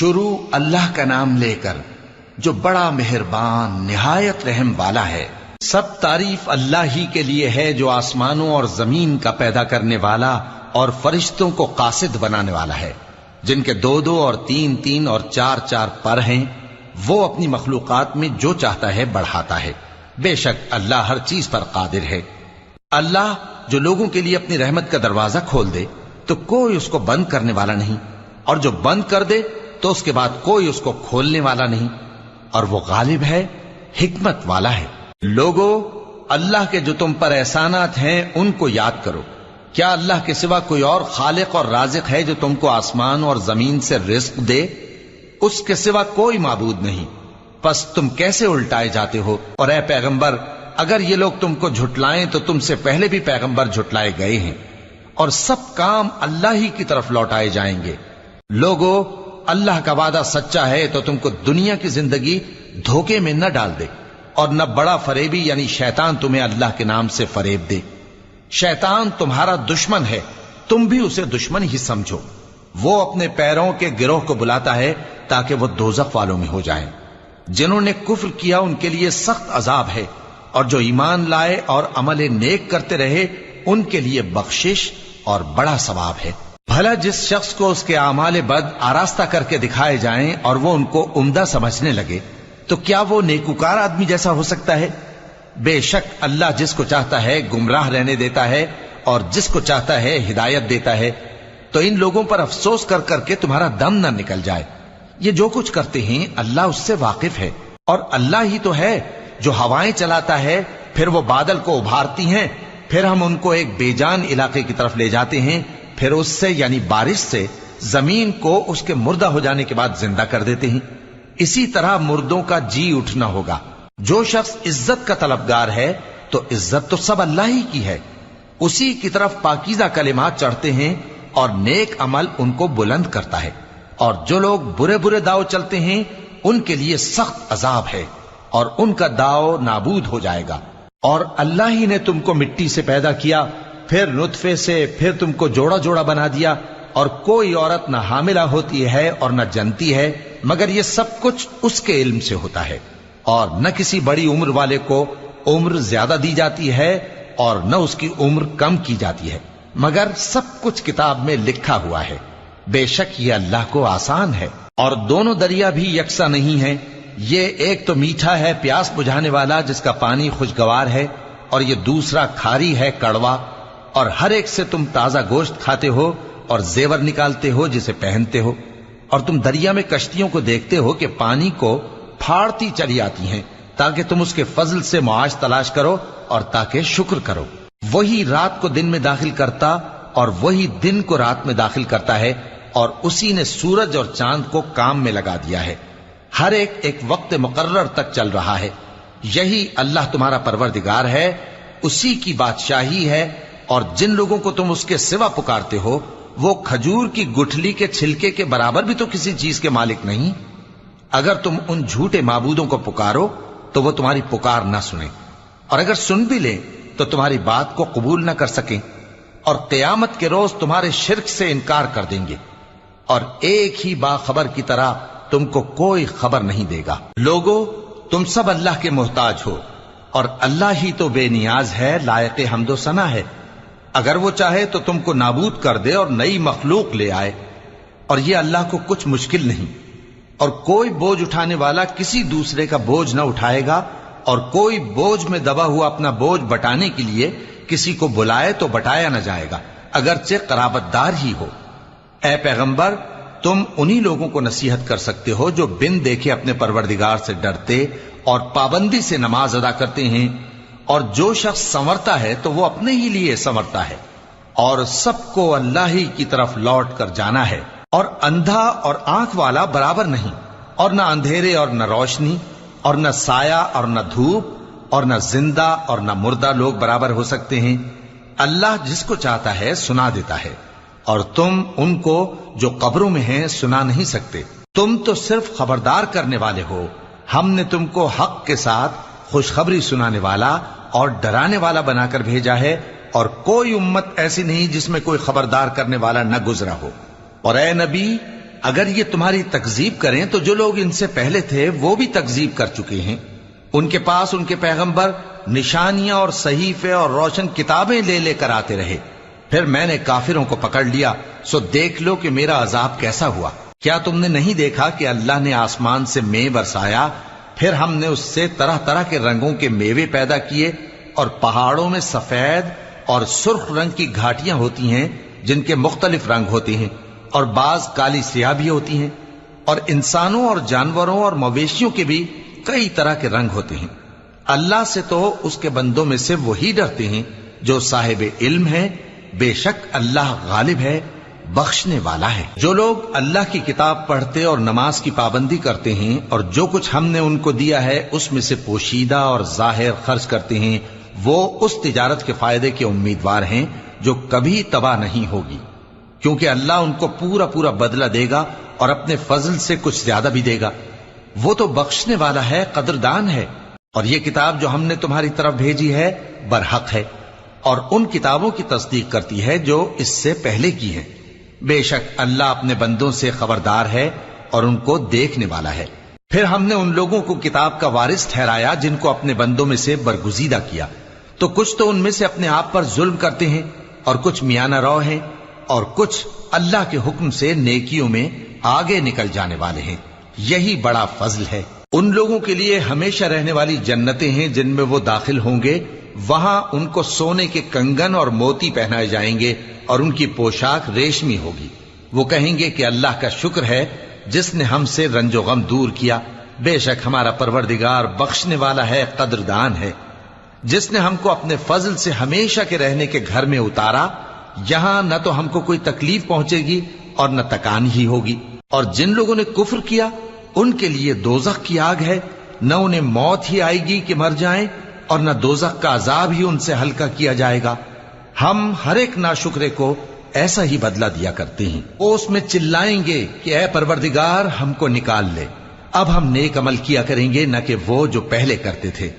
شروع اللہ کا نام لے کر جو بڑا مہربان نہایت رحم والا ہے۔ سب تعریف اللہ ہی کے لیے ہے جو آسمانوں اور زمین کا پیدا کرنے والا اور فرشتوں کو قاصد بنانے والا ہے، جن کے 2 اور 3 اور 4 پر ہیں۔ وہ اپنی مخلوقات میں جو چاہتا ہے بڑھاتا ہے، بے شک اللہ ہر چیز پر قادر ہے۔ اللہ جو لوگوں کے لیے اپنی رحمت کا دروازہ کھول دے تو کوئی اس کو بند کرنے والا نہیں، اور جو بند کر دے تو اس کے بعد کوئی اس کو کھولنے والا نہیں، اور وہ غالب ہے، حکمت والا ہے۔ لوگو، اللہ کے جو تم پر احسانات ہیں ان کو یاد کرو۔ کیا اللہ کے سوا کوئی اور خالق اور رازق ہے جو تم کو آسمان اور زمین سے رزق دے؟ اس کے سوا کوئی معبود نہیں، پس تم کیسے الٹائے جاتے ہو؟ اور اے پیغمبر، اگر یہ لوگ تم کو جھٹلائیں تو تم سے پہلے بھی پیغمبر جھٹلائے گئے ہیں، اور سب کام اللہ ہی کی طرف لوٹائے جائیں گے۔ لوگو، اللہ کا وعدہ سچا ہے تو تم کو دنیا کی زندگی دھوکے میں نہ ڈال دے، اور نہ بڑا فریبی یعنی شیطان تمہیں اللہ کے نام سے فریب دے۔ شیطان تمہارا دشمن ہے، تم بھی اسے دشمن ہی سمجھو۔ وہ اپنے پیروں کے گروہ کو بلاتا ہے تاکہ وہ دوزخ والوں میں ہو جائیں۔ جنہوں نے کفر کیا ان کے لیے سخت عذاب ہے، اور جو ایمان لائے اور عمل نیک کرتے رہے ان کے لیے بخشش اور بڑا ثواب ہے۔ بھلا جس شخص کو اس کے اعمال بد آراستہ کر کے دکھائے جائیں اور وہ ان کو عمدہ سمجھنے لگے تو کیا وہ نیکوکار آدمی جیسا ہو سکتا ہے؟ بے شک اللہ جس کو چاہتا ہے گمراہ رہنے دیتا ہے اور جس کو چاہتا ہے ہدایت دیتا ہے۔ تو ان لوگوں پر افسوس کر کر کے تمہارا دم نہ نکل جائے۔ یہ جو کچھ کرتے ہیں اللہ اس سے واقف ہے، اور اللہ ہی تو ہے جو ہوائیں چلاتا ہے، پھر وہ بادل کو ابھارتی ہیں، پھر ہم ان کو ایک بے جان علاقے کی طرف لے جاتے ہیں، پھر اس سے یعنی بارش سے زمین کو اس کے مردہ ہو جانے کے بعد زندہ کر دیتے ہیں۔ اسی طرح مردوں کا جی اٹھنا ہوگا۔ جو شخص عزت کا طلبگار ہے تو عزت تو سب اللہ ہی کی ہے، اسی کی طرف پاکیزہ کلمات چڑھتے ہیں اور نیک عمل ان کو بلند کرتا ہے، اور جو لوگ برے برے داؤ چلتے ہیں ان کے لیے سخت عذاب ہے، اور ان کا داؤ نابود ہو جائے گا۔ اور اللہ ہی نے تم کو مٹی سے پیدا کیا، پھر نطفے سے، پھر تم کو جوڑا جوڑا بنا دیا، اور کوئی عورت نہ حاملہ ہوتی ہے اور نہ جنتی ہے، مگر یہ سب کچھ اس کے علم سے ہوتا ہے۔ اور نہ کسی بڑی عمر والے کو عمر زیادہ دی جاتی ہے اور نہ اس کی عمر کم کی جاتی ہے، مگر سب کچھ کتاب میں لکھا ہوا ہے۔ بے شک یہ اللہ کو آسان ہے۔ اور دونوں دریا بھی یکساں نہیں ہیں، یہ ایک تو میٹھا ہے پیاس بجھانے والا جس کا پانی خوشگوار ہے، اور یہ دوسرا کھاری ہے کڑوا، اور ہر ایک سے تم تازہ گوشت کھاتے ہو اور زیور نکالتے ہو جسے پہنتے ہو۔ اور تم دریا میں کشتیوں کو دیکھتے ہو کہ پانی کو پھاڑتی چلی آتی ہیں تاکہ تم اس کے فضل سے معاش تلاش کرو اور تاکہ شکر کرو۔ وہی رات کو دن میں داخل کرتا اور وہی دن کو رات میں داخل کرتا ہے، اور اسی نے سورج اور چاند کو کام میں لگا دیا ہے، ہر ایک ایک وقت مقرر تک چل رہا ہے۔ یہی اللہ تمہارا پروردگار ہے، اسی کی بادشاہی ہے۔ اور جن لوگوں کو تم اس کے سوا پکارتے ہو وہ کھجور کی گٹھلی کے چھلکے کے برابر بھی تو کسی چیز کے مالک نہیں۔ اگر تم ان جھوٹے معبودوں کو پکارو تو وہ تمہاری پکار نہ سنیں، اور اگر سن بھی لیں تو تمہاری بات کو قبول نہ کر سکیں، اور قیامت کے روز تمہارے شرک سے انکار کر دیں گے، اور ایک ہی باخبر کی طرح تم کو کوئی خبر نہیں دے گا۔ لوگو، تم سب اللہ کے محتاج ہو، اور اللہ ہی تو بے نیاز ہے، لائق حمد و ثنا ہے۔ اگر وہ چاہے تو تم کو نابود کر دے اور نئی مخلوق لے آئے، اور یہ اللہ کو کچھ مشکل نہیں۔ اور کوئی بوجھ اٹھانے والا کسی دوسرے کا بوجھ نہ اٹھائے گا، اور کوئی بوجھ میں دبا ہوا اپنا بوجھ بٹانے کے لیے کسی کو بلائے تو بٹایا نہ جائے گا، اگرچہ قرابت دار ہی ہو۔ اے پیغمبر، تم انہی لوگوں کو نصیحت کر سکتے ہو جو بن دیکھے اپنے پروردگار سے ڈرتے اور پابندی سے نماز ادا کرتے ہیں، اور جو شخص سنورتا ہے تو وہ اپنے ہی لیے سنورتا ہے، اور سب کو اللہ ہی کی طرف لوٹ کر جانا ہے۔ اور اندھا اور آنکھ والا برابر نہیں، اور نہ اندھیرے اور نہ روشنی، اور نہ سایہ اور نہ دھوپ، اور نہ زندہ اور نہ مردہ لوگ برابر ہو سکتے ہیں۔ اللہ جس کو چاہتا ہے سنا دیتا ہے، اور تم ان کو جو قبروں میں ہیں سنا نہیں سکتے۔ تم تو صرف خبردار کرنے والے ہو، ہم نے تم کو حق کے ساتھ خوشخبری سنانے والا اور ڈرانے والا بنا کر بھیجا ہے، اور کوئی امت ایسی نہیں جس میں کوئی خبردار کرنے والا نہ گزرا ہو۔ اور اے نبی، اگر یہ تمہاری تکذیب کریں تو جو لوگ ان سے پہلے تھے وہ بھی تکذیب کر چکے ہیں. ان کے پاس ان کے پیغمبر نشانیاں اور صحیفے اور روشن کتابیں لے لے کر آتے رہے. پھر میں نے کافروں کو پکڑ لیا، سو دیکھ لو کہ میرا عذاب کیسا ہوا. کیا تم نے نہیں دیکھا کہ اللہ نے آسمان سے مے برسایا، پھر ہم نے اس سے طرح طرح کے رنگوں کے میوے پیدا کیے، اور پہاڑوں میں سفید اور سرخ رنگ کی گھاٹیاں ہوتی ہیں جن کے مختلف رنگ ہوتے ہیں، اور بعض کالی سیاہ بھی ہوتی ہیں، اور انسانوں اور جانوروں اور مویشیوں کے بھی کئی طرح کے رنگ ہوتے ہیں. اللہ سے تو اس کے بندوں میں سے وہی ڈرتے ہیں جو صاحب علم ہے. بے شک اللہ غالب ہے، بخشنے والا ہے. جو لوگ اللہ کی کتاب پڑھتے اور نماز کی پابندی کرتے ہیں اور جو کچھ ہم نے ان کو دیا ہے اس میں سے پوشیدہ اور ظاہر خرچ کرتے ہیں، وہ اس تجارت کے فائدے کے امیدوار ہیں جو کبھی تباہ نہیں ہوگی، کیونکہ اللہ ان کو پورا پورا بدلہ دے گا اور اپنے فضل سے کچھ زیادہ بھی دے گا. وہ تو بخشنے والا ہے، قدردان ہے. اور یہ کتاب جو ہم نے تمہاری طرف بھیجی ہے برحق ہے، اور ان کتابوں کی تصدیق کرتی ہے جو اس سے پہلے کی ہیں. بے شک اللہ اپنے بندوں سے خبردار ہے اور ان کو دیکھنے والا ہے. پھر ہم نے ان لوگوں کو کتاب کا وارث ٹھہرایا جن کو اپنے بندوں میں سے برگزیدہ کیا، تو کچھ تو ان میں سے اپنے آپ پر ظلم کرتے ہیں اور کچھ میانہ رو ہیں، اور کچھ اللہ کے حکم سے نیکیوں میں آگے نکل جانے والے ہیں. یہی بڑا فضل ہے. ان لوگوں کے لیے ہمیشہ رہنے والی جنتیں ہیں جن میں وہ داخل ہوں گے. وہاں ان کو سونے کے کنگن اور موتی پہنائے جائیں گے اور ان کی پوشاک ریشمی ہوگی. وہ کہیں گے کہ اللہ کا شکر ہے جس نے ہم سے رنج و غم دور کیا. بے شک ہمارا پروردگار بخشنے والا ہے، قدردان ہے. جس نے ہم کو اپنے فضل سے ہمیشہ کے رہنے کے گھر میں اتارا، یہاں نہ تو ہم کو کوئی تکلیف پہنچے گی اور نہ تکان ہی ہوگی. اور جن لوگوں نے کفر کیا ان کے لیے دوزخ کی آگ ہے، نہ انہیں موت ہی آئے گی کہ مر جائیں، اور نہ دوزخ کا عذاب ہی ان سے ہلکا کیا جائے گا. ہم ہر ایک ناشکرے کو ایسا ہی بدلہ دیا کرتے ہیں. وہ اس میں چلائیں گے کہ اے پروردگار ہم کو نکال لے، اب ہم نیک عمل کیا کریں گے نہ کہ وہ جو پہلے کرتے تھے.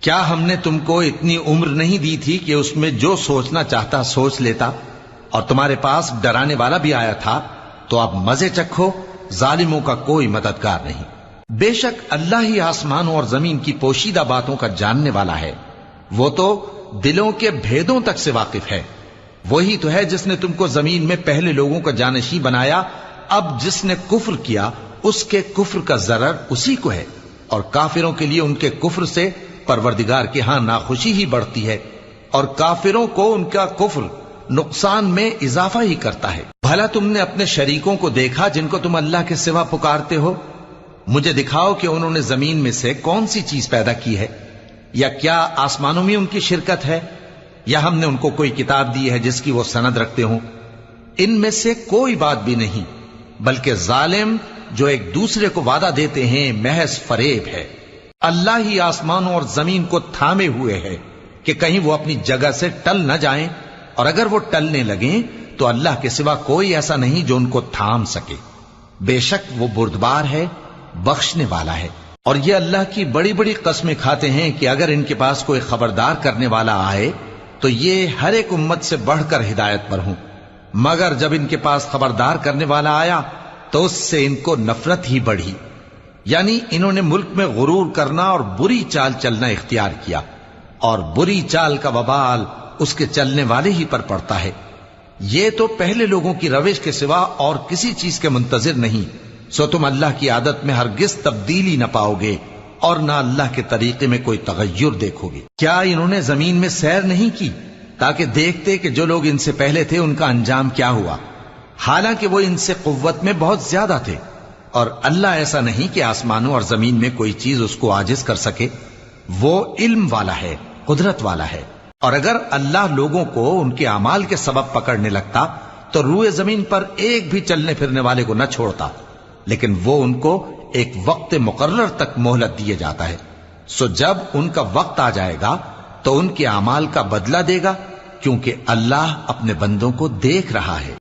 کیا ہم نے تم کو اتنی عمر نہیں دی تھی کہ اس میں جو سوچنا چاہتا سوچ لیتا، اور تمہارے پاس ڈرانے والا بھی آیا تھا؟ تو اب مزے چکھو، ظالموں کا کوئی مددگار نہیں. بے شک اللہ ہی آسمانوں اور زمین کی پوشیدہ باتوں کا جاننے والا ہے. وہ تو دلوں کے بھیدوں تک سے واقف ہے. وہی تو ہے جس نے تم کو زمین میں پہلے لوگوں کا جانشین بنایا. اب جس نے کفر کیا اس کے کفر کا ضرر اسی کو ہے، اور کافروں کے لیے ان کے کفر سے پروردگار کے ہاں ناخوشی ہی بڑھتی ہے، اور کافروں کو ان کا کفر نقصان میں اضافہ ہی کرتا ہے. بھلا تم نے اپنے شریکوں کو دیکھا جن کو تم اللہ کے سوا پکارتے ہو؟ مجھے دکھاؤ کہ انہوں نے زمین میں سے کون سی چیز پیدا کی ہے، یا کیا آسمانوں میں ان کی شرکت ہے، یا ہم نے ان کو کوئی کتاب دی ہے جس کی وہ سند رکھتے ہوں؟ ان میں سے کوئی بات بھی نہیں، بلکہ ظالم جو ایک دوسرے کو وعدہ دیتے ہیں محض فریب ہے. اللہ ہی آسمانوں اور زمین کو تھامے ہوئے ہے کہ کہیں وہ اپنی جگہ سے ٹل نہ جائیں، اور اگر وہ ٹلنے لگیں تو اللہ کے سوا کوئی ایسا نہیں جو ان کو تھام سکے. بے شک وہ بردبار ہے، بخشنے والا ہے. اور یہ اللہ کی بڑی بڑی قسمیں کھاتے ہیں کہ اگر ان کے پاس کوئی خبردار کرنے والا آئے تو یہ ہر ایک امت سے بڑھ کر ہدایت پر ہوں، مگر جب ان کے پاس خبردار کرنے والا آیا تو اس سے ان کو نفرت ہی بڑھی. یعنی انہوں نے ملک میں غرور کرنا اور بری چال چلنا اختیار کیا، اور بری چال کا وبال اس کے چلنے والے ہی پر پڑتا ہے. یہ تو پہلے لوگوں کی روش کے سوا اور کسی چیز کے منتظر نہیں، سو تم اللہ کی عادت میں ہرگز تبدیلی نہ پاؤ گے اور نہ اللہ کے طریقے میں کوئی تغیر دیکھو گے. کیا انہوں نے زمین میں سیر نہیں کی تاکہ دیکھتے کہ جو لوگ ان سے پہلے تھے ان کا انجام کیا ہوا، حالانکہ وہ ان سے قوت میں بہت زیادہ تھے. اور اللہ ایسا نہیں کہ آسمانوں اور زمین میں کوئی چیز اس کو عاجز کر سکے. وہ علم والا ہے، قدرت والا ہے. اور اگر اللہ لوگوں کو ان کے اعمال کے سبب پکڑنے لگتا تو روئے زمین پر ایک بھی چلنے پھرنے والے کو نہ چھوڑتا، لیکن وہ ان کو ایک وقت مقرر تک مہلت دیے جاتا ہے. سو جب ان کا وقت آ جائے گا تو ان کے اعمال کا بدلہ دے گا، کیونکہ اللہ اپنے بندوں کو دیکھ رہا ہے.